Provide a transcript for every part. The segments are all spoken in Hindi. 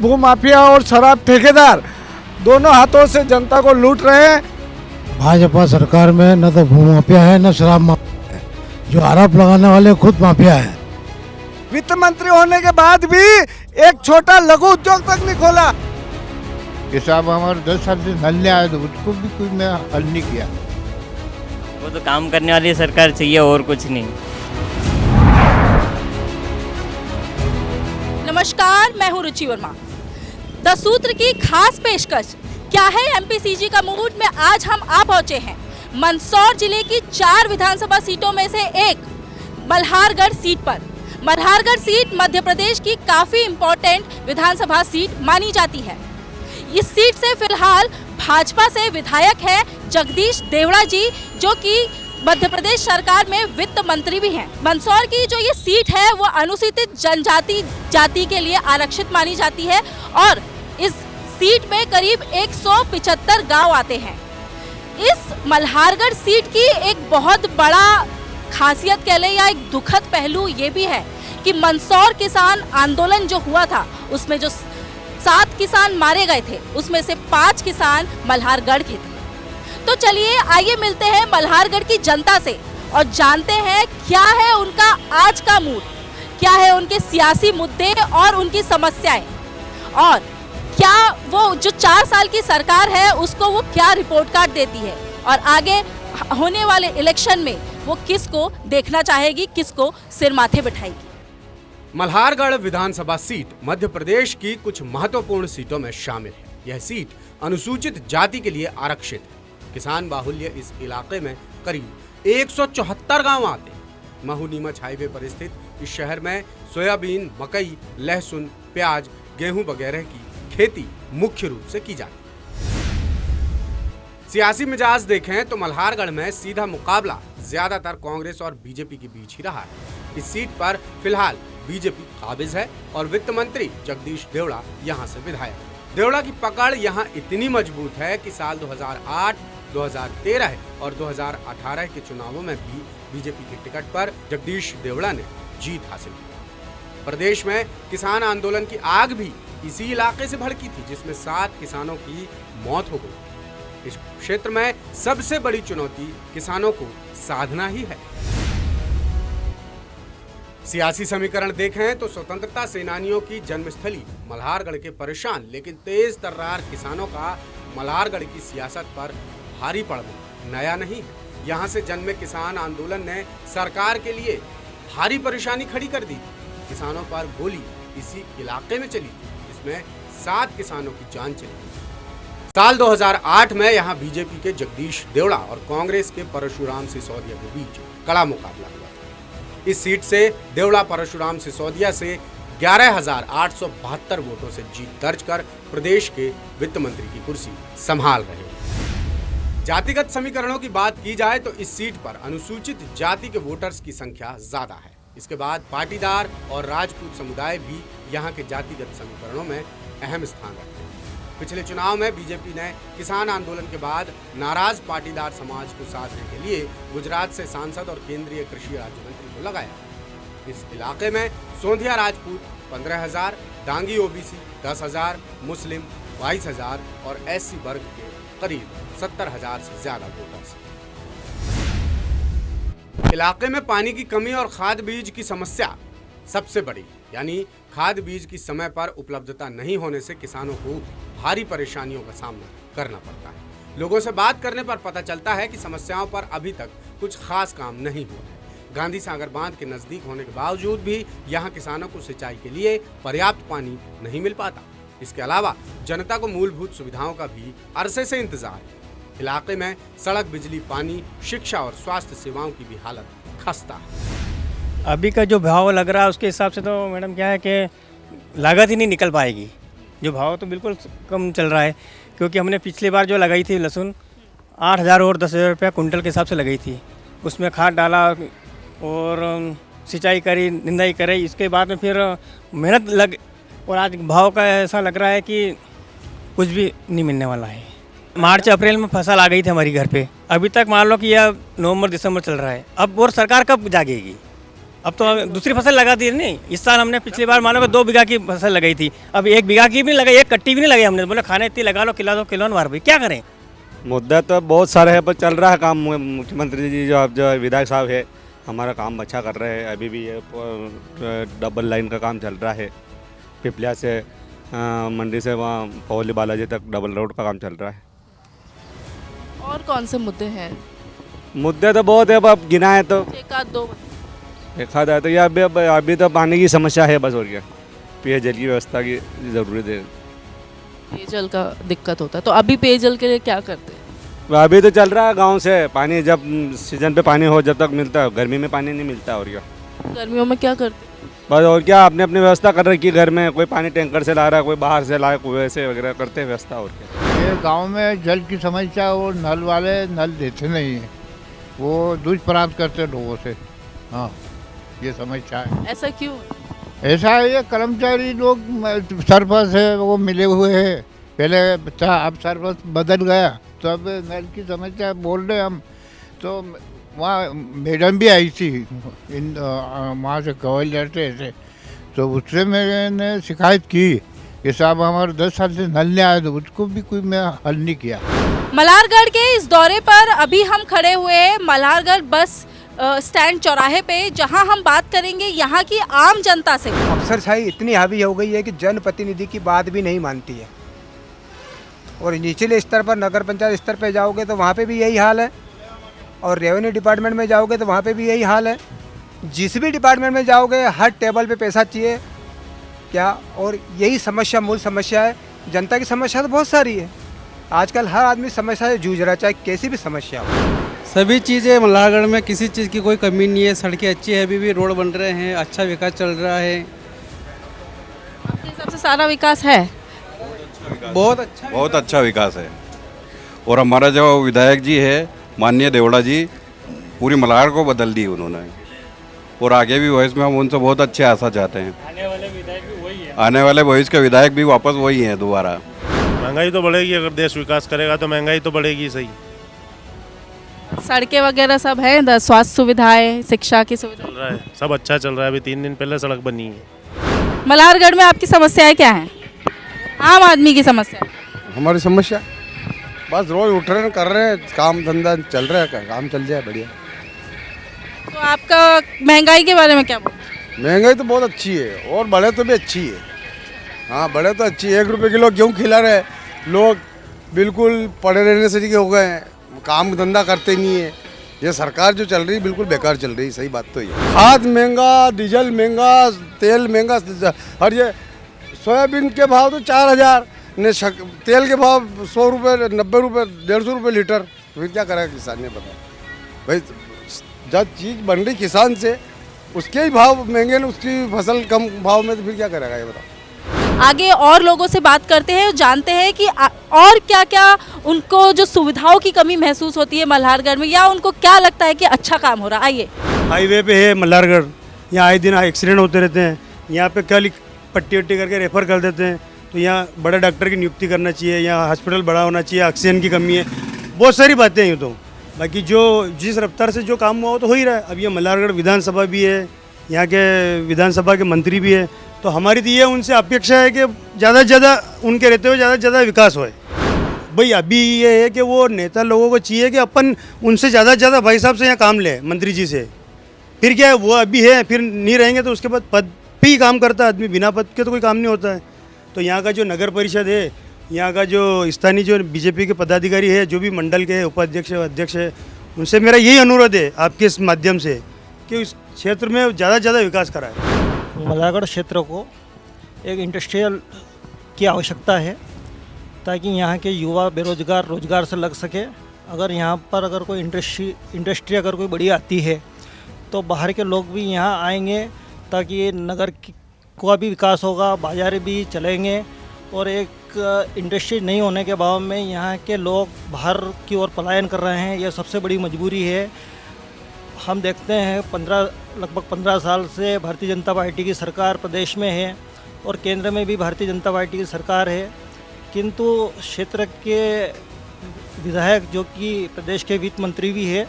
भूमाफिया और शराब ठेकेदार दोनों हाथों से जनता को लूट रहे हैं। भाजपा सरकार में न तो भूमाफिया है न शराब माफिया है, जो आरोप लगाने वाले खुद माफिया है। वित्त मंत्री होने के बाद भी एक छोटा लघु उद्योग तक नहीं खोला। ये साहब हमारे 10 साल से नल नहीं आया तो उसको भी कोई मैं हल नहीं किया। वो तो काम करने वाली सरकार चाहिए और कुछ नहीं। नमस्कार, मैं हूं रुचि वर्मा। 10 सूत्र की खास पेशकश क्या है एमपीसीजी का मूड में आज हम आ पहुंचे हैं। मंदसौर जिले की 4 विधानसभा सीटों में से एक मल्हारगढ़ सीट पर। मल्हारगढ़ सीट मध्य प्रदेश की काफी इंपॉर्टेंट विधानसभा सीट मानी जाती है। इस सीट से फिलहाल भाजपा से विधायक है जगदीश देवड़ा जी, जो कि मध्य प्रदेश सरकार में वित्त मंत्री भी हैं। मंदसौर की जो ये सीट है वो अनुसूचित जाति के लिए आरक्षित मानी जाती है और इस सीट में करीब 175 गांव आते हैं। इस मल्हारगढ़ सीट की एक बहुत बड़ा खासियत कह लें या एक दुखद पहलू ये भी है कि मंदसौर किसान आंदोलन जो हुआ था उसमें जो 7 किसान मारे गए थे उसमें से 5 किसान मल्हारगढ़ के थे। तो चलिए आइए मिलते हैं मल्हारगढ़ की जनता से और जानते हैं क्या है उनका आज का मूड, क्या है उनके सियासी मुद्दे और उनकी समस्याएं, और क्या वो जो 4 साल की सरकार है उसको वो क्या रिपोर्ट कार्ड देती है और आगे होने वाले इलेक्शन में वो किसको देखना चाहेगी, किसको सिर माथे बिठाएगी। मल्हारगढ़ विधानसभा सीट मध्य प्रदेश की कुछ महत्वपूर्ण सीटों में शामिल है। यह सीट अनुसूचित जाति के लिए आरक्षित है। किसान बाहुल्य इस इलाके में करीब 174 गांव आते हैं। महू नीमच हाईवे पर स्थित इस शहर में सोयाबीन, मकई, लहसुन, प्याज, गेहूं वगैरह की खेती मुख्य रूप से की जाती है। सियासी मिजाज देखें तो मल्हारगढ़ में सीधा मुकाबला ज्यादातर कांग्रेस और बीजेपी के बीच ही रहा है। इस सीट पर फिलहाल बीजेपी काबिज है और वित्त मंत्री जगदीश देवड़ा यहां से विधायक। देवड़ा की पकड़ यहां इतनी मजबूत है कि साल 2008, 2013 और 2018 के चुनावों में भी बीजेपी की टिकट पर जगदीश देवड़ा ने जीत हासिल की। प्रदेश में किसान आंदोलन की आग भी इसी इलाके से भड़की थी, जिसमें 7 किसानों की मौत हो गई। इस क्षेत्र में सबसे बड़ी चुनौती किसानों को साधना ही है। सियासी समीकरण देखें तो स्वतंत्रता सेनानियों की जन्मस्थली मल्हारगढ़ के परेशान लेकिन तेज तर्रार किसानों का मल्हारगढ़ की सियासत पर भारी पड़ना नया नहीं है। यहां से जन्मे किसान आंदोलन ने सरकार के लिए भारी परेशानी खड़ी कर दी। किसानों पर गोली इसी इलाके में चली, जिसमें 7 किसानों की जान चली। साल 2008 में यहां बीजेपी के जगदीश देवड़ा और कांग्रेस के परशुराम सिसोदिया के बीच कड़ा मुकाबला हुआ था। इस सीट से देवड़ा परशुराम सिसोदिया से 11,872 वोटों से जीत दर्ज कर प्रदेश के वित्त मंत्री की कुर्सी संभाल रहे हैं। जातिगत समीकरणों की बात की जाए तो इस सीट पर अनुसूचित जाति के वोटर्स की संख्या ज्यादा है। इसके बाद पाटीदार और राजपूत समुदाय भी यहाँ के जातिगत समीकरणों में अहम स्थान रखते हैं। पिछले चुनाव में बीजेपी ने किसान आंदोलन के बाद नाराज पाटीदार समाज को साधने के लिए गुजरात से सांसद और केंद्रीय कृषि राज्य मंत्री को लगाया। इस इलाके में सोंधिया राजपूत 15,000, डांगी ओबीसी 10,000, मुस्लिम 22,000 और एससी वर्ग के करीब 70,000 से ज्यादा वोटर्स। इलाके में पानी की कमी और खाद बीज की समस्या सबसे बड़ी, यानी खाद बीज की समय पर उपलब्धता नहीं होने से किसानों को भारी परेशानियों का सामना करना पड़ता है। लोगों से बात करने पर पता चलता है कि समस्याओं पर अभी तक कुछ खास काम नहीं हुआ है। गांधी सागर बांध के नजदीक होने के बावजूद भी यहां किसानों को सिंचाई के लिए पर्याप्त पानी नहीं मिल पाता। इसके अलावा जनता को मूलभूत सुविधाओं का भी अरसे से इंतजार है। इलाके में सड़क, बिजली, पानी, शिक्षा और स्वास्थ्य सेवाओं की भी हालत खस्ता है। अभी का जो भाव लग रहा है उसके हिसाब से तो मैडम क्या है कि लागत ही नहीं निकल पाएगी। जो भाव तो बिल्कुल कम चल रहा है, क्योंकि हमने पिछली बार जो लगाई थी लहसुन 8,000 और 10,000 रुपया कुंटल के हिसाब से लगाई थी। उसमें खाद डाला और सिंचाई करी, निंदाई करी, इसके बाद में फिर मेहनत लग, और आज भाव का ऐसा लग रहा है कि कुछ भी नहीं मिलने वाला है। मार्च अप्रैल में फसल आ गई थी हमारी घर पे, अभी तक मान लो कि यह नवंबर दिसंबर चल रहा है। अब और सरकार कब जागेगी? अब तो दूसरी फसल लगा दी नहीं। इस साल हमने पिछली बार मानो कि 2 बीघा की फसल लगाई थी, अब 1 बीघा की भी नहीं लगाई, 1 कट्टी भी नहीं लगाई हमने। बोले खाने इतनी लगा लो, खिला दो, किलो मार भाई, क्या करें। मुद्दा तो बहुत सारे हैं पर चल रहा है काम। मुख्यमंत्री जी जो विधायक साहब है हमारा काम अच्छा कर रहे हैं। अभी भी ये डबल लाइन का काम चल रहा है, पिपलिया से मंडी से वहाँ पौली बालाजी तक डबल रोड का काम चल रहा है। और कौन से मुद्दे हैं? मुद्दे तो बहुत है, अब गिनाए तो एक आध दो एक आधा है। तो ये अभी तो पानी की समस्या है बस, और क्या पेयजल की व्यवस्था की ज़रूरत है। पेयजल का दिक्कत होता है, तो अभी पेयजल के लिए क्या करते हैं? अभी तो चल रहा है गांव से पानी, जब सीजन पे पानी हो जब तक मिलता है, गर्मी में पानी नहीं मिलता। और क्या गर्मियों में क्या करते हैं? बस, और क्या अपने अपनी व्यवस्था कर रखी है घर में। कोई पानी टैंकर से ला रहा है, कोई बाहर से ला, कोई ऐसे वगैरह करते हैं व्यवस्था। और क्या ये गांव में जल की समस्या, वो नल वाले नल देते नहीं हैं, वो दुष्प्राप्त करते लोगों से। हाँ, ये समस्या है। ऐसा क्यों? ऐसा है, ये कर्मचारी लोग सरपंच है वो मिले हुए हैं, पहले था, अब सरपंच बदल गया तो अब नल की समस्या बोल रहे हम। तो वहाँ मैडम भी आई थी वहाँ से गवर्नर से, तो उससे मैंने शिकायत की कि साहब हमारे 10 साल से नल नहीं आया, तो उसको भी कोई मैं हल नहीं किया। मल्हारगढ़ के इस दौरे पर अभी हम खड़े हुए हैं मल्हारगढ़ बस स्टैंड चौराहे पे, जहां हम बात करेंगे यहाँ की आम जनता से। अफसरशाही इतनी हावी हो गई है कि जनप्रतिनिधि की बात भी नहीं मानती है। और निचले स्तर पर नगर पंचायत स्तर पर जाओगे तो वहाँ पे भी यही हाल है, और रेवेन्यू डिपार्टमेंट में जाओगे तो वहाँ पे भी यही हाल है। जिस भी डिपार्टमेंट में जाओगे हर टेबल पे पैसा चाहिए क्या, और यही समस्या मूल समस्या है। जनता की समस्या तो बहुत सारी है, आजकल हर आदमी समस्या से जूझ रहा है, चाहे कैसी भी समस्या हो। सभी चीज़ें मल्हारगढ़ में किसी चीज़ की कोई कमी नहीं है। सड़कें अच्छी है, अभी भी रोड बन रहे हैं, अच्छा विकास चल रहा है। आपके हिसाब से सारा विकास है? बहुत अच्छा विकास है। और हमारा जो विधायक जी है माननीय देवड़ा जी, पूरी मल्हार को बदल दी उन्होंने, और आगे भी भविष्य में हम उनसे बहुत अच्छे आशा चाहते हैं। आने वाले भविष्य के विधायक भी वापस वही हैं दोबारा। महंगाई तो बढ़ेगी, अगर देश विकास करेगा तो महंगाई तो बढ़ेगी। सही, सड़कें वगैरह सब है, स्वास्थ्य सुविधाएं, शिक्षा की सुविधा चल रहा है, सब अच्छा चल रहा है। अभी 3 दिन पहले सड़क बनी है। मल्हारगढ़ में आपकी समस्याएं क्या हैं? आम आदमी की समस्या? हमारी समस्या बस रोज उठ रहे हैं, कर रहे हैं, काम धंधा चल रहा है, काम चल जाए बढ़िया। तो आपका महंगाई के बारे में क्या बोल? महंगाई तो बहुत अच्छी है, और बढ़े तो भी अच्छी है। हाँ, बढ़े तो अच्छी है। 1 रुपये किलो गेहूँ खिला रहे लोग, बिल्कुल पड़े रहने से हो गए हैं, काम धंधा करते नहीं है। ये सरकार जो चल रही है बिल्कुल बेकार चल रही है, सही बात तो ये। खाद महंगा, डीजल महंगा, तेल महंगा, और ये सोयाबीन के भाव तो 4000 ने, तेल के भाव 100 रुपये, 90 रुपये, 150 रुपये लीटर। तो फिर क्या करेगा किसान ने, बताओ भाई। जब चीज़ बन रही किसान से, उसके ही भाव महंगे ने, उसकी फसल कम भाव में, तो फिर क्या करेगा ये बताओ। आगे और लोगों से बात करते हैं, जानते हैं कि और क्या क्या उनको जो सुविधाओं की कमी महसूस होती है मल्हारगढ़ में, या उनको क्या लगता है कि अच्छा काम हो रहा है। आइए। हाईवे पे है मल्हारगढ़, यहाँ आए दिन एक्सीडेंट होते रहते हैं। यहाँ पे कल पट्टी वट्टी करके रेफर कर देते हैं, तो यहाँ बड़े डॉक्टर की नियुक्ति करना चाहिए, यहाँ हॉस्पिटल बड़ा होना चाहिए, ऑक्सीजन की कमी है, बहुत सारी बातें हैं। तो बाकी जो जिस रफ्तार से जो काम हुआ वो तो हो ही रहा है। अब ये मल्हारगढ़ विधानसभा भी है, यहाँ के विधानसभा के मंत्री भी है, तो हमारी तो ये उनसे अपेक्षा है कि ज़्यादा से ज़्यादा उनके रहते हुए ज़्यादा से ज़्यादा विकास होए। भाई अभी ये है कि वो नेता लोगों को चाहिए कि अपन उनसे ज़्यादा से ज़्यादा भाई साहब से यहाँ काम ले, मंत्री जी से। फिर क्या है, वो अभी है, फिर नहीं रहेंगे तो उसके बाद पद पे ही काम करता है आदमी, बिना पद के तो कोई काम नहीं होता है। तो यहाँ का जो नगर परिषद है, यहाँ का जो स्थानीय जो बीजेपी के पदाधिकारी है, जो भी मंडल के उपाध्यक्ष अध्यक्ष है, उनसे मेरा यही अनुरोध है आपके इस माध्यम से कि इस क्षेत्र में ज़्यादा से ज़्यादा विकास कराए। मल्हारगढ़ क्षेत्र को एक इंडस्ट्रियल की आवश्यकता है, ताकि यहाँ के युवा बेरोजगार रोजगार से लग सके। अगर यहाँ पर अगर कोई इंडस्ट्री अगर कोई बड़ी आती है तो बाहर के लोग भी यहाँ आएंगे, ताकि ये नगर का भी विकास होगा, बाजार भी चलेंगे। और एक इंडस्ट्री नहीं होने के भाव में यहाँ के लोग बाहर की ओर पलायन कर रहे हैं, यह सबसे बड़ी मजबूरी है। हम देखते हैं लगभग 15 साल से भारतीय जनता पार्टी की सरकार प्रदेश में है, और केंद्र में भी भारतीय जनता पार्टी की सरकार है, किंतु क्षेत्र के विधायक जो कि प्रदेश के वित्त मंत्री भी है,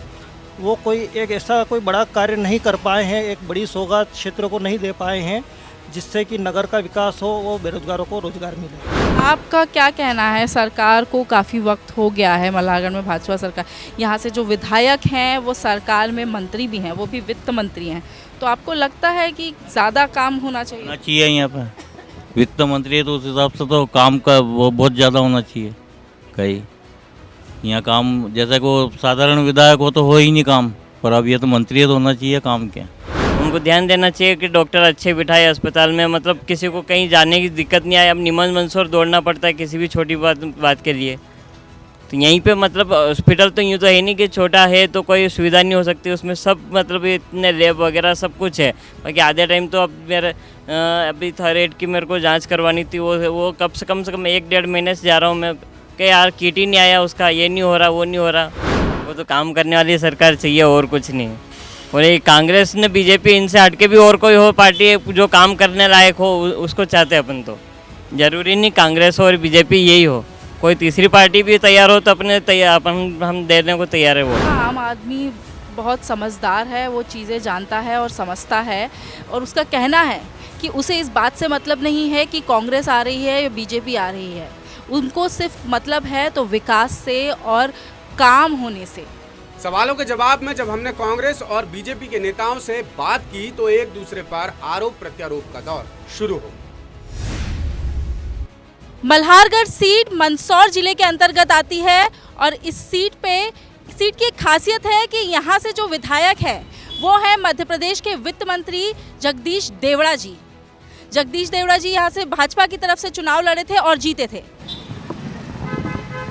वो कोई एक ऐसा कोई बड़ा कार्य नहीं कर पाए हैं, एक बड़ी सौगात क्षेत्र को नहीं दे पाए हैं जिससे कि नगर का विकास हो, वो बेरोजगारों को रोजगार मिले। आपका क्या कहना है? सरकार को काफ़ी वक्त हो गया है, मल्हारगढ़ में भाजपा सरकार, यहाँ से जो विधायक हैं वो सरकार में मंत्री भी हैं, वो भी वित्त मंत्री हैं, तो आपको लगता है कि ज़्यादा काम होना चाहिए? यहाँ पर वित्त मंत्री है तो उस हिसाब से तो काम का वो बहुत ज़्यादा होना चाहिए। कहीं यहाँ काम जैसा कि वो साधारण विधायक हो तो हो ही नहीं काम, पर अब ये तो मंत्री तो होना चाहिए काम क्या। उनको ध्यान देना चाहिए कि डॉक्टर अच्छे बिठाए अस्पताल में, मतलब किसी को कहीं जाने की दिक्कत नहीं आए। अब निमन मंसूर दौड़ना पड़ता है किसी भी छोटी बात के लिए, तो यहीं पे मतलब हॉस्पिटल तो यूँ तो है नहीं कि छोटा है तो कोई सुविधा नहीं हो सकती, उसमें सब मतलब इतने लैब वगैरह सब कुछ है। बाकी आधे टाइम तो अब मेरे अभी थायराइड की मेरे को जांच करवानी थी, वो कब से कम 1-1.5 महीने से जा रहा हूँ मैं कि यार किट ही नहीं आया उसका, ये नहीं हो रहा वो नहीं हो रहा। वो तो काम करने वाली सरकार चाहिए और कुछ नहीं। और ये कांग्रेस ने बीजेपी इनसे हटके भी और कोई हो पार्टी जो काम करने लायक हो उसको चाहते हैं अपन। तो जरूरी नहीं कांग्रेस और बीजेपी यही हो, कोई तीसरी पार्टी भी तैयार हो तो अपन हम देने को तैयार है। वो आम आदमी बहुत समझदार है, वो चीज़ें जानता है और समझता है, और उसका कहना है कि उसे इस बात से मतलब नहीं है कि कांग्रेस आ रही है या बीजेपी आ रही है, उनको सिर्फ मतलब है तो विकास से और काम होने से। सवालों के जवाब में जब हमने कांग्रेस और बीजेपी के नेताओं से बात की तो एक दूसरे पर आरोप प्रत्यारोप का दौर शुरू हो। मल्हारगढ़ सीट मंदसौर जिले के अंतर्गत आती है और इस सीट की एक खासियत है कि यहाँ से जो विधायक है वो है मध्य प्रदेश के वित्त मंत्री जगदीश देवड़ा जी। जगदीश देवड़ा जी यहाँ से भाजपा की तरफ से चुनाव लड़े थे और जीते थे।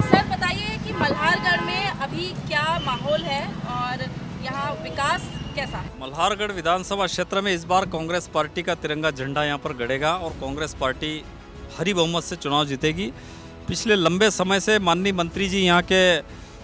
सर बताइए कि मल्हारगढ़ में अभी क्या माहौल है और यहाँ विकास कैसा है? मल्हारगढ़ विधानसभा क्षेत्र में इस बार कांग्रेस पार्टी का तिरंगा झंडा यहाँ पर गड़ेगा और कांग्रेस पार्टी भारी बहुमत से चुनाव जीतेगी। पिछले लंबे समय से माननीय मंत्री जी यहाँ के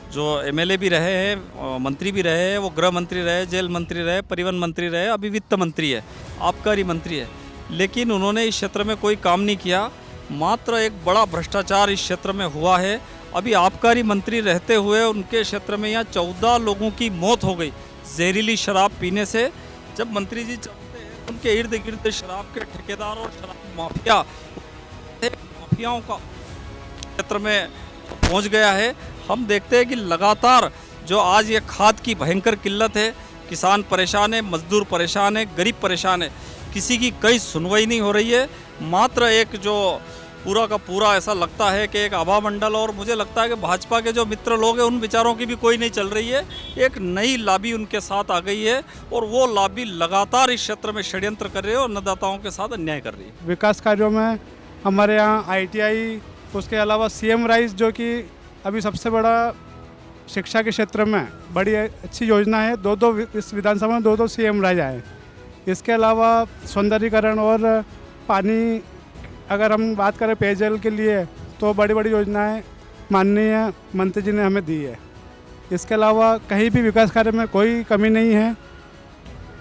जो एमएलए भी रहे हैं, मंत्री भी रहे हैं, वो गृह मंत्री रहे, जेल मंत्री रहे, परिवहन मंत्री रहे, अभी वित्त मंत्री है, आबकारी मंत्री है, लेकिन उन्होंने इस क्षेत्र में कोई काम नहीं किया। मात्र एक बड़ा भ्रष्टाचार इस क्षेत्र में हुआ है। अभी आबकारी मंत्री रहते हुए उनके क्षेत्र में यहाँ 14 लोगों की मौत हो गई जहरीली शराब पीने से। जब मंत्री जी चलते हैं उनके इर्द गिर्द शराब के ठेकेदार और शराब माफियाओं का क्षेत्र में पहुंच गया है। हम देखते हैं कि लगातार जो आज ये खाद की भयंकर किल्लत है, किसान परेशान है, मजदूर परेशान है, गरीब परेशान है, किसी की कहीं सुनवाई नहीं हो रही है। मात्र एक जो पूरा का पूरा ऐसा लगता है कि एक आभा मंडल, और मुझे लगता है कि भाजपा के जो मित्र लोग हैं उन विचारों की भी कोई नहीं चल रही है। एक नई लॉबी उनके साथ आ गई है और वो लॉबी लगातार इस क्षेत्र में षड्यंत्र कर रही है और अन्नदाताओं के साथ अन्याय कर रही है। विकास कार्यों में हमारे यहाँ ITI, उसके अलावा CM राइज जो कि अभी सबसे बड़ा शिक्षा के क्षेत्र में बड़ी अच्छी योजना है। दो इस विधानसभा में 2 CM राइज आए। इसके अलावा सौंदर्यीकरण और पानी, अगर हम बात करें पेयजल के लिए, तो बड़ी बड़ी योजनाएं माननीय मंत्री जी ने हमें दी है। इसके अलावा कहीं भी विकास कार्य में कोई कमी नहीं है।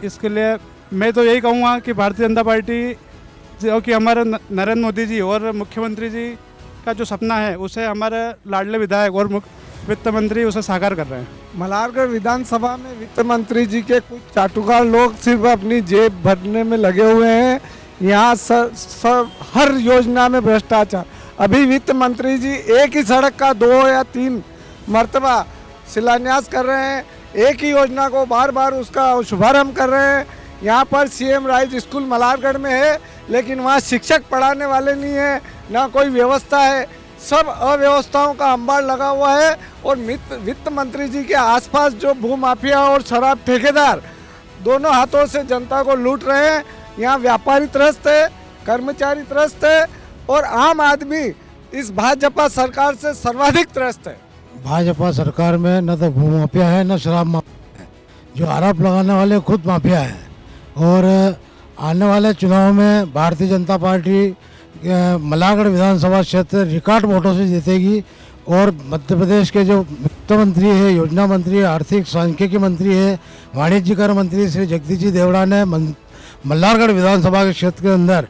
इसके लिए मैं तो यही कहूँगा कि भारतीय जनता पार्टी जो कि हमारे नरेंद्र मोदी जी और मुख्यमंत्री जी का जो सपना है उसे हमारे लाडले विधायक और वित्त मंत्री उसे साकार कर रहे हैं। मल्हारगढ़ विधानसभा में वित्त मंत्री जी के कुछ चाटुकार लोग सिर्फ अपनी जेब भरने में लगे हुए हैं। यहाँ सब हर योजना में भ्रष्टाचार। अभी वित्त मंत्री जी एक ही सड़क का 2 या 3 मरतबा शिलान्यास कर रहे हैं, एक ही योजना को बार बार उसका शुभारंभ कर रहे हैं। यहाँ पर CM राइज स्कूल मल्हारगढ़ में है, लेकिन वहाँ शिक्षक पढ़ाने वाले नहीं है, ना कोई व्यवस्था है, सब अव्यवस्थाओं का अंबार लगा हुआ है। और वित्त मंत्री जी के आसपास जो भूमाफिया और शराब ठेकेदार दोनों हाथों से जनता को लूट रहे हैं। यहाँ व्यापारी त्रस्त है, कर्मचारी त्रस्त है और आम आदमी इस भाजपा सरकार से सर्वाधिक त्रस्त है। भाजपा सरकार में न तो भू माफिया है न शराब माफिया है, जो आरोप लगाने वाले खुद माफिया है। और आने वाले चुनाव में भारतीय जनता पार्टी मल्हारगढ़ विधानसभा क्षेत्र रिकॉर्ड वोटों से जीतेगी और मध्य प्रदेश के जो वित्त मंत्री है, योजना मंत्री है, आर्थिक सांख्यिकी मंत्री है, वाणिज्य कर मंत्री श्री जगदीश जी देवड़ा ने मल्हारगढ़ विधानसभा के क्षेत्र के अंदर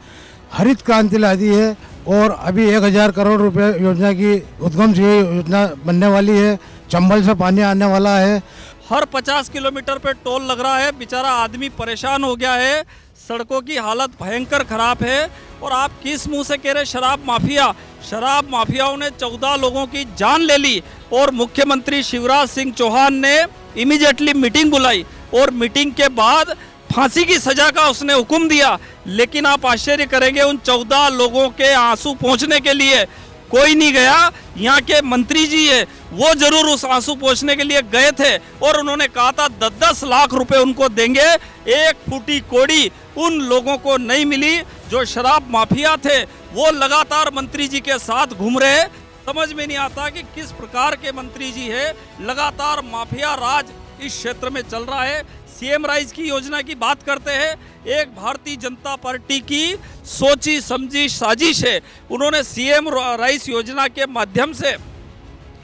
हरित क्रांति ला दी है। और अभी 1000 करोड़ रुपए योजना की उद्गम से योजना बनने वाली है। चंबल से पानी आने वाला है। हर 50 किलोमीटर पे टोल लग रहा है। बेचारा आदमी परेशान हो गया है, सड़कों की हालत भयंकर खराब है। और आप किस मुंह से कह रहे शराब माफिया? शराब माफियाओं ने 14 लोगों की जान ले ली और मुख्यमंत्री शिवराज सिंह चौहान ने इमीडिएटली मीटिंग बुलाई और मीटिंग के बाद फांसी की सजा का उसने हुक्म दिया। लेकिन आप आश्चर्य करेंगे, उन 14 लोगों के आंसू पोंछने के लिए कोई नहीं गया। यहाँ के मंत्री जी है वो जरूर उस आंसू पोंछने के लिए गए थे और उन्होंने कहा था 10-10 लाख रुपए उनको देंगे। एक फूटी कोड़ी उन लोगों को नहीं मिली जो शराब माफिया थे। वो लगातार मंत्री जी के साथ घूम रहे। समझ में नहीं आता कि किस प्रकार के मंत्री जी है। लगातार माफिया राज इस क्षेत्र में चल रहा है। सीएम राइज की योजना की बात करते हैं, एक भारतीय जनता पार्टी की सोची समझी साजिश है। उन्होंने सीएम राइज योजना के माध्यम से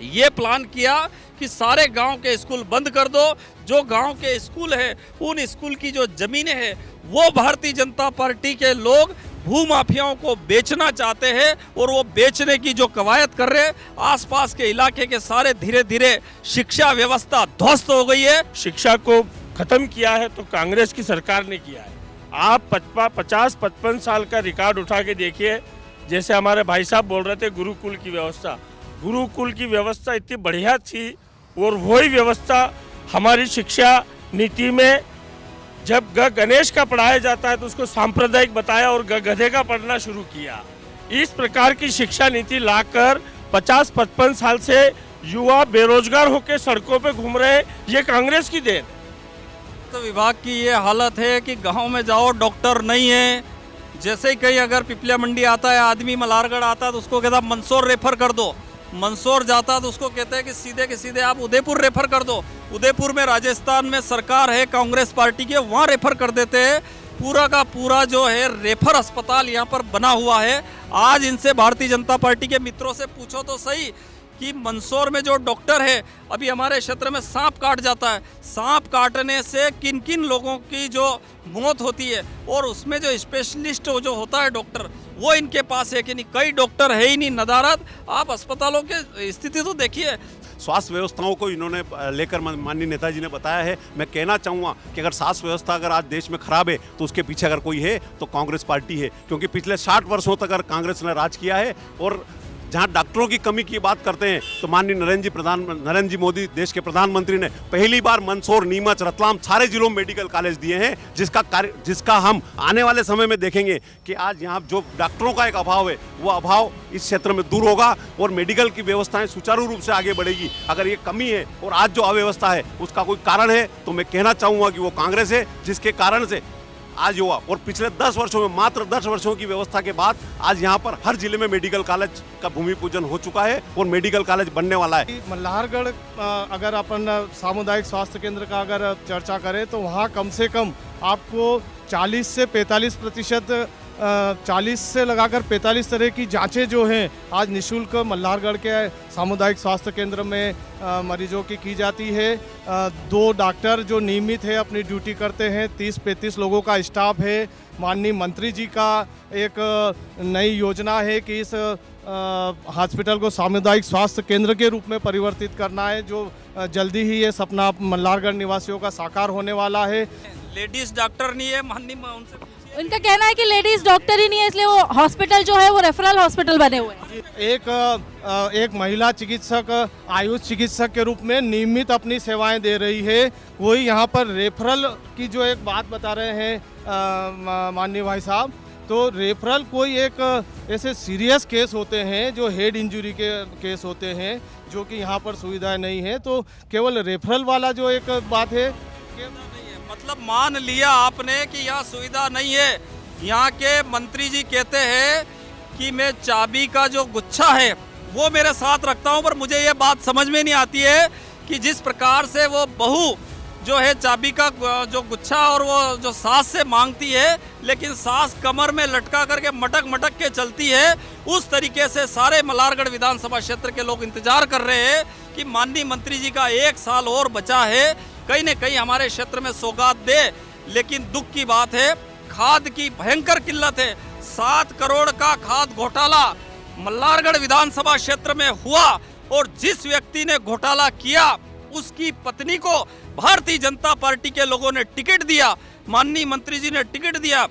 ये प्लान किया कि सारे गांव के स्कूल बंद कर दो। जो गांव के स्कूल है उन स्कूल की जो जमीनें हैं वो भारतीय जनता पार्टी के लोग भूमाफियाओं को बेचना चाहते हैं और वो बेचने की जो कवायद कर रहे हैं। आसपास के इलाके के सारे धीरे धीरे शिक्षा व्यवस्था ध्वस्त हो गई है। शिक्षा को खत्म किया है तो कांग्रेस की सरकार ने किया है। आप 50-55 साल का रिकॉर्ड उठा के देखिए। जैसे हमारे भाई साहब बोल रहे थे गुरुकुल की व्यवस्था इतनी बढ़िया थी और वही व्यवस्था हमारी शिक्षा नीति में जब गणेश का पढ़ाया जाता है तो उसको सांप्रदायिक बताया और गधे का पढ़ना शुरू किया। इस प्रकार की शिक्षा नीति लाकर 50-55 साल से युवा बेरोजगार होकर सड़कों पे घूम रहे हैं, ये कांग्रेस की देन। तो विभाग की ये हालत है कि गांव में जाओ डॉक्टर नहीं है। जैसे ही कहीं अगर पिपलिया मंडी आता है आदमी, मल्हारगढ़ आता है तो उसको कहता मंदसौर रेफर कर दो। मंदसौर जाता तो उसको कहते हैं कि सीधे के सीधे आप उदयपुर रेफर कर दो। उदयपुर में राजस्थान में सरकार है कांग्रेस पार्टी के, वहाँ रेफर कर देते हैं। पूरा का पूरा जो है रेफर अस्पताल यहाँ पर बना हुआ है। आज इनसे भारतीय जनता पार्टी के मित्रों से पूछो तो सही कि मंदसौर में जो डॉक्टर है, अभी हमारे क्षेत्र में सांप काट जाता है, सांप काटने से किन किन लोगों की जो मौत होती है और उसमें जो स्पेशलिस्ट जो होता है डॉक्टर वो इनके पास है कि नहीं? कई डॉक्टर है ही नहीं, नदारद। आप अस्पतालों की स्थिति तो देखिए। स्वास्थ्य व्यवस्थाओं को इन्होंने लेकर माननीय नेताजी ने बताया है। मैं कहना चाहूँगा कि अगर स्वास्थ्य व्यवस्था अगर आज देश में खराब है तो उसके पीछे अगर कोई है तो कांग्रेस पार्टी है, क्योंकि पिछले 60 वर्षों तक अगर कांग्रेस ने राज किया है। और जहां डॉक्टरों की कमी की बात करते हैं तो माननीय नरेंद्र जी मोदी देश के प्रधानमंत्री ने पहली बार मंदसौर, नीमच, रतलाम सारे जिलों में मेडिकल कॉलेज दिए हैं, जिसका हम आने वाले समय में देखेंगे कि आज यहाँ जो डॉक्टरों का एक अभाव है वो अभाव इस क्षेत्र में दूर होगा और मेडिकल की व्यवस्थाएं सुचारू रूप से आगे बढ़ेगी। अगर ये कमी है और आज जो अव्यवस्था है उसका कोई कारण है तो मैं कहना चाहूँगा कि वो कांग्रेस है, जिसके कारण से आज हुआ। और पिछले 10 वर्षों में, मात्र 10 वर्षों की व्यवस्था के बाद आज यहाँ पर हर जिले में मेडिकल कॉलेज का भूमि पूजन हो चुका है और मेडिकल कॉलेज बनने वाला है। मल्हारगढ़ अगर अपन सामुदायिक स्वास्थ्य केंद्र का अगर चर्चा करें तो वहाँ कम से कम आपको 40 से 45%, 40 से लगाकर 45 तरह की जांचें जो हैं आज निःशुल्क मल्हारगढ़ के सामुदायिक स्वास्थ्य केंद्र में मरीजों की जाती है। 2 डॉक्टर जो नियमित है अपनी ड्यूटी करते हैं, 30-35 लोगों का स्टाफ है। माननीय मंत्री जी का एक नई योजना है कि इस हॉस्पिटल को सामुदायिक स्वास्थ्य केंद्र के रूप में परिवर्तित करना है, जो जल्दी ही ये सपना मल्हारगढ़ निवासियों का साकार होने वाला है। लेडीज डॉक्टर नहीं है, माननीय उनसे उनका कहना है कि लेडीज डॉक्टर ही नहीं है, इसलिए वो हॉस्पिटल जो है वो रेफरल हॉस्पिटल बने हुए हैं। एक महिला चिकित्सक आयुष चिकित्सक के रूप में नियमित अपनी सेवाएं दे रही है। कोई यहाँ पर रेफरल की जो एक बात बता रहे हैं माननीय भाई साहब, तो रेफरल कोई एक ऐसे सीरियस केस होते हैं जो हेड इंजरी के केस होते हैं, जो कि यहाँ पर सुविधाएं नहीं है। तो केवल रेफरल वाला जो एक बात है, मतलब मान लिया आपने कि यहाँ सुविधा नहीं है। यहाँ के मंत्री जी कहते हैं कि मैं चाबी का जो गुच्छा है वो मेरे साथ रखता हूँ, पर मुझे ये बात समझ में नहीं आती है कि जिस प्रकार से वो बहू जो है चाबी का जो गुच्छा और वो जो सास से मांगती है, लेकिन सास कमर में लटका करके मटक मटक के चलती है, उस तरीके से सारे मल्हारगढ़ विधानसभा क्षेत्र के लोग इंतजार कर रहे हैं कि माननीय मंत्री जी का 1 साल और बचा है, कहीं न कहीं हमारे क्षेत्र में सौगात दे। लेकिन दुख की बात है, खाद की भयंकर किल्लत है। 7 करोड़ का खाद घोटाला मल्हारगढ़ विधानसभा क्षेत्र में हुआ और जिस व्यक्ति ने घोटाला किया उसकी पत्नी को भारतीय जनता पार्टी के लोगों ने टिकट दिया, माननीय मंत्री जी ने टिकट दिया,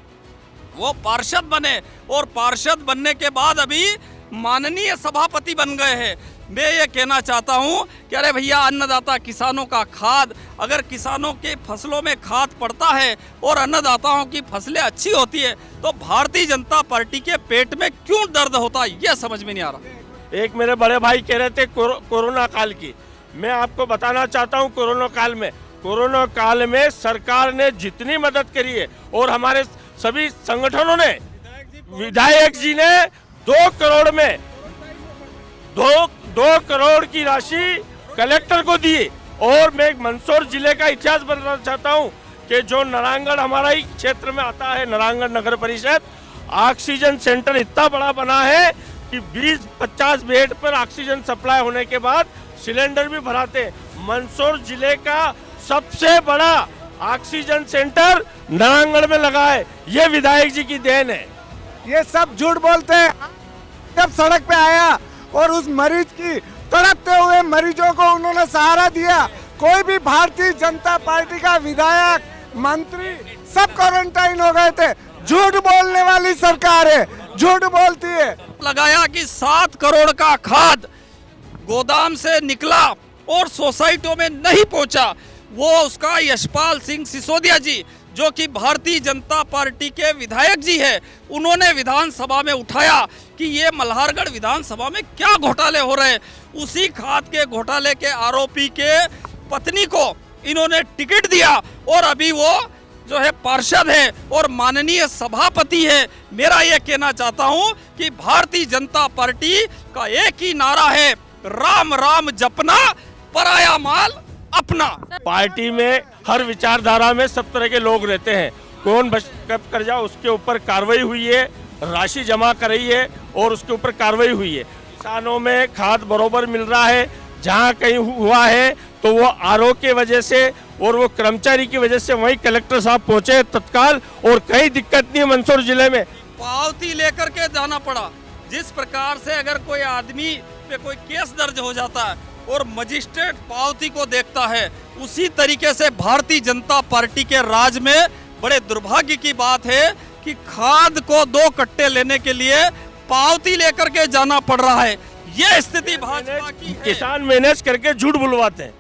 वो पार्षद बने और पार्षद बनने के बाद अभी माननीय सभापति बन गए हैं। मैं ये कहना चाहता हूँ कि अरे भैया, अन्नदाता किसानों का खाद, अगर किसानों के फसलों में खाद पड़ता है और अन्नदाताओं की फसलें अच्छी होती है तो भारतीय जनता पार्टी के पेट में क्यों दर्द होता है, ये समझ में नहीं आ रहा। एक मेरे बड़े भाई कह रहे थे कोरोना काल की, मैं आपको बताना चाहता हूँ कोरोना काल में सरकार ने जितनी मदद करी है और हमारे सभी संगठनों ने, विधायक जी ने 2 करोड़ में 2 करोड़ की राशि कलेक्टर को दी। और मैं मंदसौर जिले का इतिहास बताना चाहता हूं कि जो नारायणगढ़ हमारा ही क्षेत्र में आता है, नारायणगढ़ नगर परिषद, ऑक्सीजन सेंटर इतना बड़ा बना है कि 20-50 बेड पर ऑक्सीजन सप्लाई होने के बाद सिलेंडर भी भराते। मंदसौर जिले का सबसे बड़ा ऑक्सीजन सेंटर नारायणगढ़ में लगा है, ये विधायक जी की देन है। ये सब झूठ बोलते हैं। जब सड़क पे आया और उस मरीज की तड़पते हुए मरीजों को उन्होंने सहारा दिया, कोई भी भारतीय जनता पार्टी का विधायक, मंत्री सब क्वारंटाइन हो गए थे। झूठ बोलने वाली सरकार है, झूठ बोलती है। लगाया कि 7 करोड़ का खाद गोदाम से निकला और सोसाइटियों में नहीं पहुंचा, वो उसका यशपाल सिंह सिसोदिया जी जो कि भारतीय जनता पार्टी के विधायक जी है, उन्होंने विधानसभा में उठाया कि ये मल्हारगढ़ विधानसभा में क्या घोटाले हो रहे हैं। उसी खाद के घोटाले के आरोपी के पत्नी को इन्होंने टिकट दिया और अभी वो जो है पार्षद है और माननीय सभापति है। मेरा ये कहना चाहता हूँ कि भारतीय जनता पार्टी का एक ही नारा है, राम राम जपना, पराया माल अपना। पार्टी में हर विचारधारा में सब तरह के लोग रहते हैं, कौन बचत कर जाओ उसके ऊपर कार्रवाई हुई है, राशि जमा कराई है और उसके ऊपर कार्रवाई हुई है। किसानों में खाद बरोबर मिल रहा है, जहां कहीं हुआ है तो वो आरओ के वजह से और वो कर्मचारी की वजह से वहीं कलेक्टर साहब पहुंचे तत्काल, और कहीं दिक्कत नहीं है मंदसौर जिले में। पावती लेकर के जाना पड़ा। जिस प्रकार से अगर कोई आदमी पे कोई केस दर्ज हो जाता है और मजिस्ट्रेट पावती को देखता है, उसी तरीके से भारतीय जनता पार्टी के राज में बड़े दुर्भाग्य की बात है कि खाद को 2 कट्टे लेने के लिए पावती लेकर के जाना पड़ रहा है। ये स्थिति भाजपा की है। किसान मैनेज करके झूठ बुलवाते हैं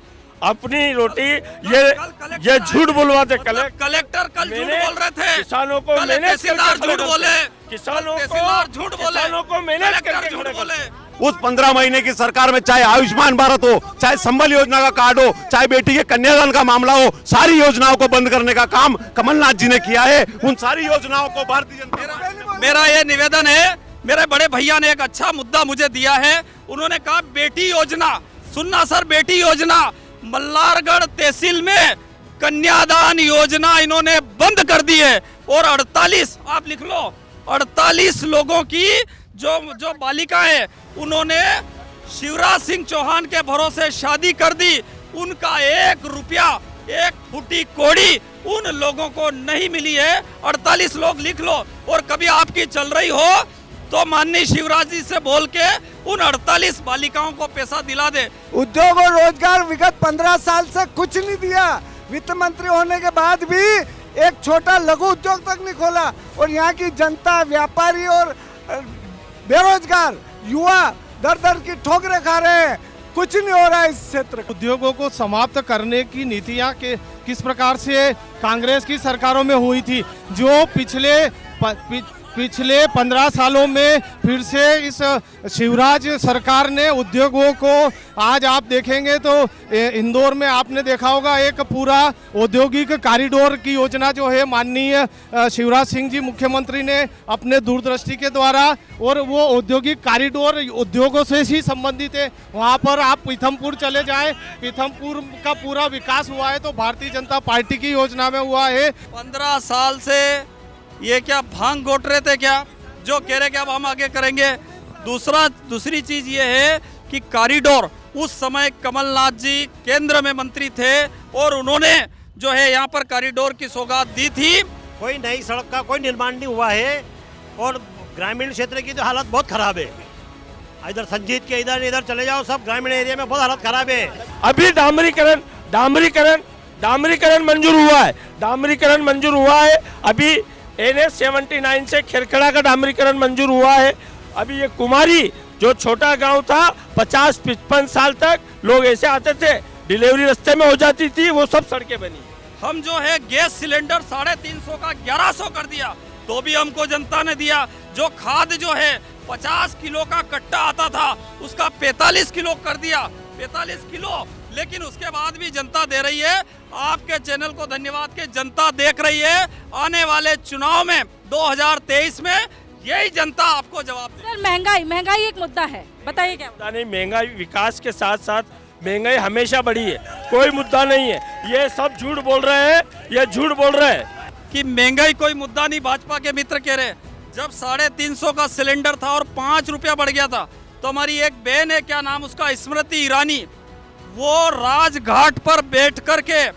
अपनी रोटी, ये झूठ बुलवाते। कलेक्टर कल झूठ बोल रहे थे, किसानों को मैनेज करके झूठ बोले, किसानों को मैनेज करके झूठ बोले। उस 15 महीने की सरकार में चाहे आयुष्मान भारत हो, चाहे संबल योजना का कार्ड हो, चाहे बेटी के कन्यादान का मामला हो, सारी योजनाओं को बंद करने का काम कमलनाथ जी ने किया है। उन सारी योजनाओं को भारतीय जनता, मेरा ये निवेदन है, मेरे बड़े भैया ने एक अच्छा मुद्दा मुझे दिया है। उन्होंने कहा बेटी योजना, सुनना सर, बेटी योजना मल्हारगढ़ तहसील में कन्यादान योजना इन्होंने बंद कर दी है और 48, आप लिख लो, 48 लोगों की जो बालिकाएं, उन्होंने शिवराज सिंह चौहान के भरोसे शादी कर दी। उनका 1 रुपया, 1 फुटी कोड़ी उन लोगों को नहीं मिली है। 48 लोग लिख लो, और कभी आपकी चल रही हो तो माननीय शिवराज जी से बोल के उन 48 बालिकाओं को पैसा दिला दे। उद्योग और रोजगार विगत 15 साल से कुछ नहीं दिया। वित्त मंत्री होने के बाद भी एक छोटा लघु उद्योग तक नहीं खोला, और यहाँ की जनता, व्यापारी और बेरोजगार युवा दर दर की ठोकरें खा रहे हैं। कुछ नहीं हो रहा है इस क्षेत्र। उद्योगों को समाप्त करने की नीतियां के किस प्रकार से कांग्रेस की सरकारों में हुई थी, जो पिछले 15 सालों में फिर से इस शिवराज सरकार ने उद्योगों को, आज आप देखेंगे तो इंदौर में आपने देखा होगा एक पूरा औद्योगिक कॉरिडोर की योजना जो है माननीय शिवराज सिंह जी मुख्यमंत्री ने अपने दूरदृष्टि के द्वारा, और वो औद्योगिक कॉरिडोर उद्योगों से ही संबंधित है। वहाँ पर आप पीथमपुर चले जाएं, पीथमपुर का पूरा विकास हुआ है तो भारतीय जनता पार्टी की योजना में हुआ है। 15 साल से ये क्या भांग घोट रहे थे क्या, जो कह रहे कि अब हम आगे करेंगे। दूसरी चीज ये है कि कॉरिडोर, उस समय कमलनाथ जी केंद्र में मंत्री थे और उन्होंने जो है यहाँ पर कॉरिडोर की सौगात दी थी। कोई नई सड़क का कोई निर्माण नहीं हुआ है और ग्रामीण क्षेत्र की तो हालत बहुत खराब है। इधर संजीत के इधर इधर चले जाओ, सब ग्रामीण एरिया में बहुत हालत खराब है। अभी डामरीकरण मंजूर हुआ है, डामरीकरण मंजूर हुआ है। अभी NH 79 से खेरखड़ा का डामरीकरण मंजूर हुआ है। अभी ये कुमारी जो छोटा गांव था, 50-55 साल तक लोग ऐसे आते थे, डिलीवरी रास्ते में हो जाती थी, वो सब सड़कें बनी। हम जो है गैस सिलेंडर 350 का 1100 कर दिया, तो भी हमको जनता ने दिया। जो खाद जो है 50 किलो का कट्टा आता था, उसका 45 किलो कर दिया, 45 किलो। लेकिन उसके बाद भी जनता दे रही है। आपके चैनल को धन्यवाद कि जनता देख रही है। आने वाले चुनाव में 2023 में यही जनता आपको जवाब दे। सर, महंगाई एक मुद्दा है, बताइए क्या मुद्दा नहीं, महंगाई विकास के साथ साथ महंगाई हमेशा बढ़ी है, कोई मुद्दा नहीं है। ये सब झूठ बोल रहे हैं, ये झूठ बोल रहे हैं कि महंगाई कोई मुद्दा नहीं। भाजपा के मित्र कह रहे जब 350 का सिलेंडर था और 5 रुपया बढ़ गया था, तो हमारी एक बहन है, क्या नाम उसका, स्मृति ईरानी, वो राजघाट पर बैठ करके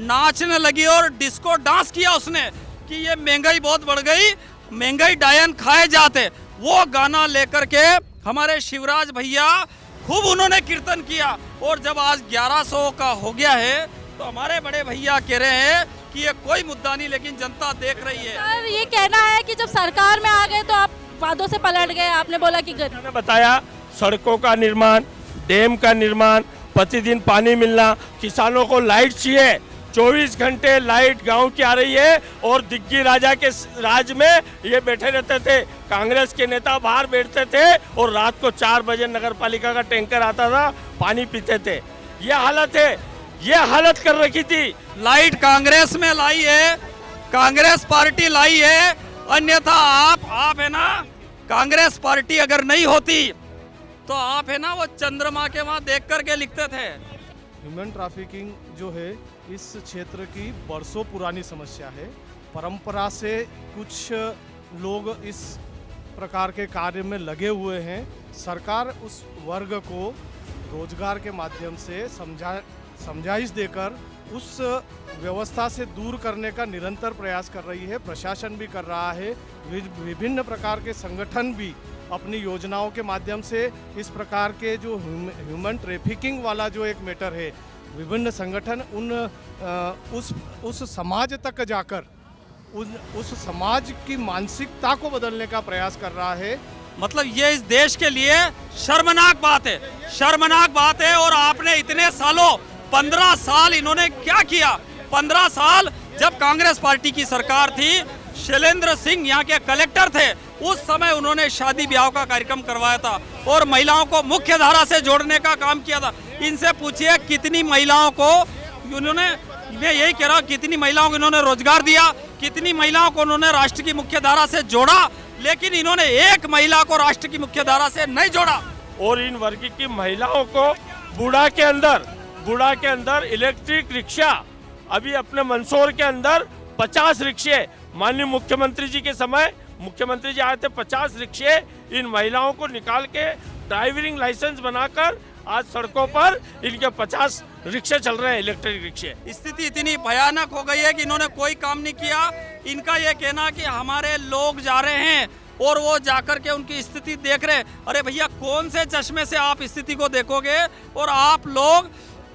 नाचने लगी और डिस्को डांस किया उसने कि ये महंगाई बहुत बढ़ गई, महंगाई डायन खाए जाते। वो गाना लेकर के हमारे शिवराज भैया खूब उन्होंने कीर्तन किया। और जब आज 1100 का हो गया है, तो हमारे बड़े भैया कह रहे हैं कि ये कोई मुद्दा नहीं, लेकिन जनता देख रही है। सर, ये कहना है कि जब सरकार में आ गए तो आप वादों से पलट गए। आपने बोला कि मैंने बताया सड़कों का निर्माण, डैम का निर्माण, प्रतिदिन पानी मिलना, किसानों को लाइट चाहिए, 24 घंटे लाइट गांव की आ रही है। और दिग्गी राजा के राज में ये बैठे रहते थे, कांग्रेस के नेता बाहर बैठते थे और रात को 4 बजे नगर पालिका का टैंकर आता था, पानी पीते थे। ये हालत है, ये हालत कर रखी थी। लाइट कांग्रेस में लाई है, कांग्रेस पार्टी लाई है, अन्यथा आप है ना, कांग्रेस पार्टी अगर नहीं होती तो आप है ना वो चंद्रमा के वहां देख करके लिखते थे। ह्यूमन ट्रैफिकिंग जो है इस क्षेत्र की बरसों पुरानी समस्या है। परंपरा से कुछ लोग इस प्रकार के कार्य में लगे हुए हैं। सरकार उस वर्ग को रोजगार के माध्यम से समझाइश देकर उस व्यवस्था से दूर करने का निरंतर प्रयास कर रही है। प्रशासन भी कर रहा है, विभिन्न प्रकार के संगठन भी अपनी योजनाओं के माध्यम से इस प्रकार के जो ह्यूमन ट्रैफिकिंग वाला जो एक मैटर है, विभिन्न संगठन उस समाज तक जाकर उस समाज की मानसिकता को बदलने का प्रयास कर रहा है। मतलब ये इस देश के लिए शर्मनाक बात है, शर्मनाक बात है। और आपने इतने सालों 15 साल इन्होंने क्या किया? 15 साल जब कांग्रेस पार्टी की सरकार थी, शैलेंद्र सिंह यहाँ के कलेक्टर थे, उस समय उन्होंने शादी ब्याह का कार्यक्रम करवाया था और महिलाओं को मुख्य धारा से जोड़ने का काम किया था। इनसे पूछिए कितनी महिलाओं को उन्होंने, मैं यही कह रहा हूँ, कितनी महिलाओं को इन्होंने रोजगार दिया, कितनी महिलाओं को उन्होंने राष्ट्र की मुख्य धारा से जोड़ा, लेकिन इन्होंने एक महिला को राष्ट्र की मुख्य धारा से नहीं जोड़ा। और इन वर्ग की महिलाओं को बूढ़ा के अंदर इलेक्ट्रिक रिक्शा, अभी अपने मंदसौर के अंदर 50 रिक्शे, माननीय मुख्यमंत्री जी के समय मुख्यमंत्री जी आए थे, 50 रिक्शे इन महिलाओं को निकाल के ड्राइविंग लाइसेंस बनाकर आज सड़कों पर इनके 50 रिक्शे चल रहे हैं, इलेक्ट्रिक रिक्शे। स्थिति इतनी भयानक हो गई है कि इन्होंने कोई काम नहीं किया। इनका ये कहना कि हमारे लोग जा रहे हैं और वो जाकर के उनकी स्थिति देख रहे हैं। अरे भैया, कौन से चश्मे से आप स्थिति को देखोगे और आप लोग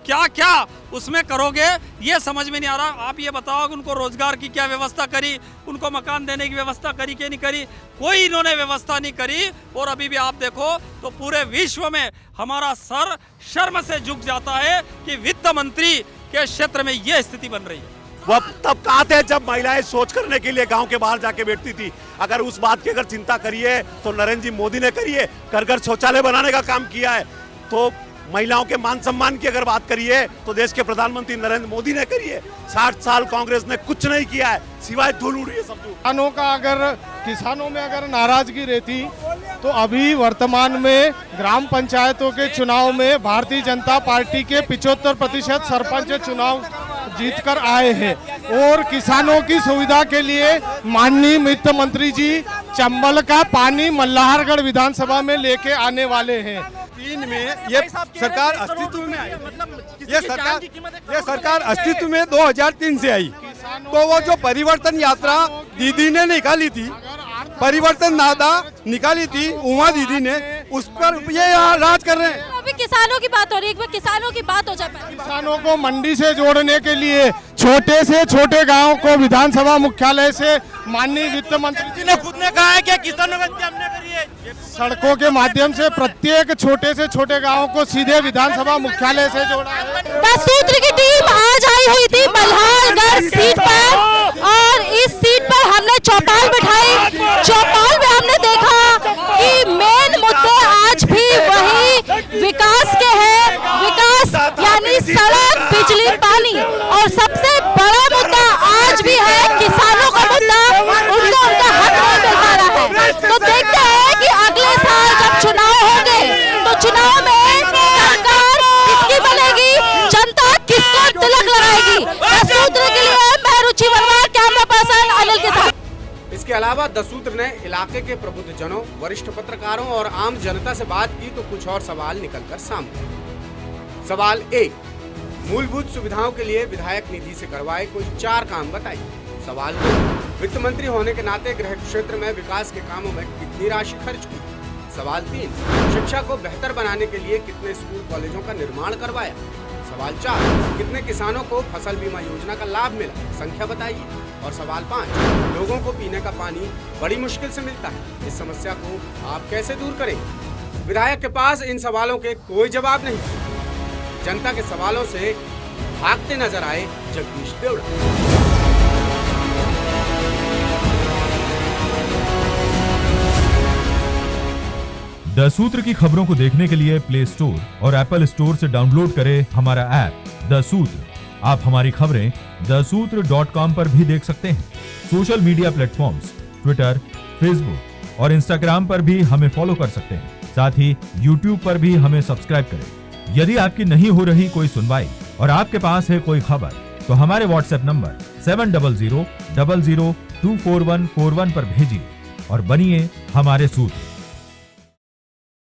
क्या क्या उसमें करोगे, ये समझ में नहीं आ रहा। आप ये बताओ कि उनको रोजगार की क्या व्यवस्था करी, उनको मकान देने की व्यवस्था करी कि नहीं करी? कोई इन्होंने व्यवस्था नहीं करी। और अभी भी आप देखो तो पूरे विश्व में हमारा सर शर्म से झुक जाता है कि वित्त मंत्री के क्षेत्र में ये स्थिति बन रही है। वह तब कहा थे जब महिलाएं सोच करने के लिए गांव के बाहर जाके बैठती थी। अगर उस बात की अगर चिंता करिए तो नरेंद्र जी मोदी ने करिए, घर घर शौचालय बनाने का काम किया है। तो महिलाओं के मान सम्मान की अगर बात करिए तो देश के प्रधानमंत्री नरेंद्र मोदी ने करिए। 60 साल कांग्रेस ने कुछ नहीं किया है सिवाय धूल उड़ी है सब। किसानों में अगर नाराजगी रहती तो अभी वर्तमान में ग्राम पंचायतों के चुनाव में भारतीय जनता पार्टी के 75% सरपंच चुनाव जीतकर आए हैं और किसानों की सुविधा के लिए माननीय वित्त मंत्री जी चंबल का पानी मल्हारगढ़ विधानसभा में लेके आने वाले हैं। 3 में ये सरकार अस्तित्व में आई, ये सरकार अस्तित्व में 2003 से आई। तो वो जो परिवर्तन यात्रा दीदी ने निकाली थी, परिवर्तन नादा निकाली थी, उमा दीदी ने, उस पर ये राज कर रहे हैं। अभी किसानों की बात हो रही है, एक बार किसानों की बात हो जाए पहले। किसानों को मंडी से जोड़ने के लिए छोटे से छोटे गांव को विधानसभा मुख्यालय से माननीय वित्त मंत्री जी ने खुद ने कहा है कि किसानों का हमने करिए, सड़कों के माध्यम से प्रत्येक छोटे से छोटे गांव को सीधे विधानसभा मुख्यालय से जोड़ा है। 10 सूत्र की टीम आज आई हुई थी मल्हारगढ़ सीट पर और इस सीट पर हमने चौपाल बिठाई। चौपाल में हमने देखा कि मेन मुद्दे आज भी वही विकास के हैं। विकास यानी सड़क, बिजली, पानी और सबसे बड़ा मुद्दा आज भी है किसानों का मुद्दा। उनको उनका हक नहीं मिल पा रहा है। तो देखते हैं कि अगले साल जब चुनाव होंगे तो चुनाव में सरकार किसकी बनेगी, जनता किसको तिलक लगाएगी। 10 सूत्र के लिए मैं रुचि वर्मा, कैमरा पर्सन अनिल के साथ। इसके अलावा 10 सूत्र ने इलाके के प्रबुद्ध जनों, वरिष्ठ पत्रकारों और आम जनता से बात की तो कुछ और सवाल निकलकर सामने आए। सवाल 1, मूलभूत सुविधाओं के लिए विधायक निधि से करवाए कोई 4 काम बताइए। सवाल 2, वित्त मंत्री होने के नाते गृह क्षेत्र में विकास के कामों में कितनी राशि खर्च हुई। सवाल 3, शिक्षा को बेहतर बनाने के लिए कितने स्कूल कॉलेजों का निर्माण करवाया। सवाल 4, कितने किसानों को फसल बीमा योजना का लाभ मिला, संख्या बताइए। और सवाल 5, लोगों को पीने का पानी बड़ी मुश्किल से मिलता है, इस समस्या को आप कैसे दूर करेंगे। विधायक के पास इन सवालों के कोई जवाब नहीं। जनता के सवालों से भागते नजर आए जगदीश देवड़ा। 10 सूत्र की खबरों को देखने के लिए प्ले स्टोर और एप्पल स्टोर से डाउनलोड करें हमारा ऐप 10 सूत्र। आप हमारी खबरें daसूत्र.com पर भी देख सकते हैं। Social media platforms Twitter, Facebook और इंस्टाग्राम पर भी हमें फॉलो कर सकते हैं। साथ ही यूट्यूब पर भी हमें सब्सक्राइब करें। यदि आपकी नहीं हो रही कोई सुनवाई और आपके पास है कोई खबर तो हमारे व्हाट्सएप नंबर 700000244141 पर भेजिए और बनिए हमारे सूत्र।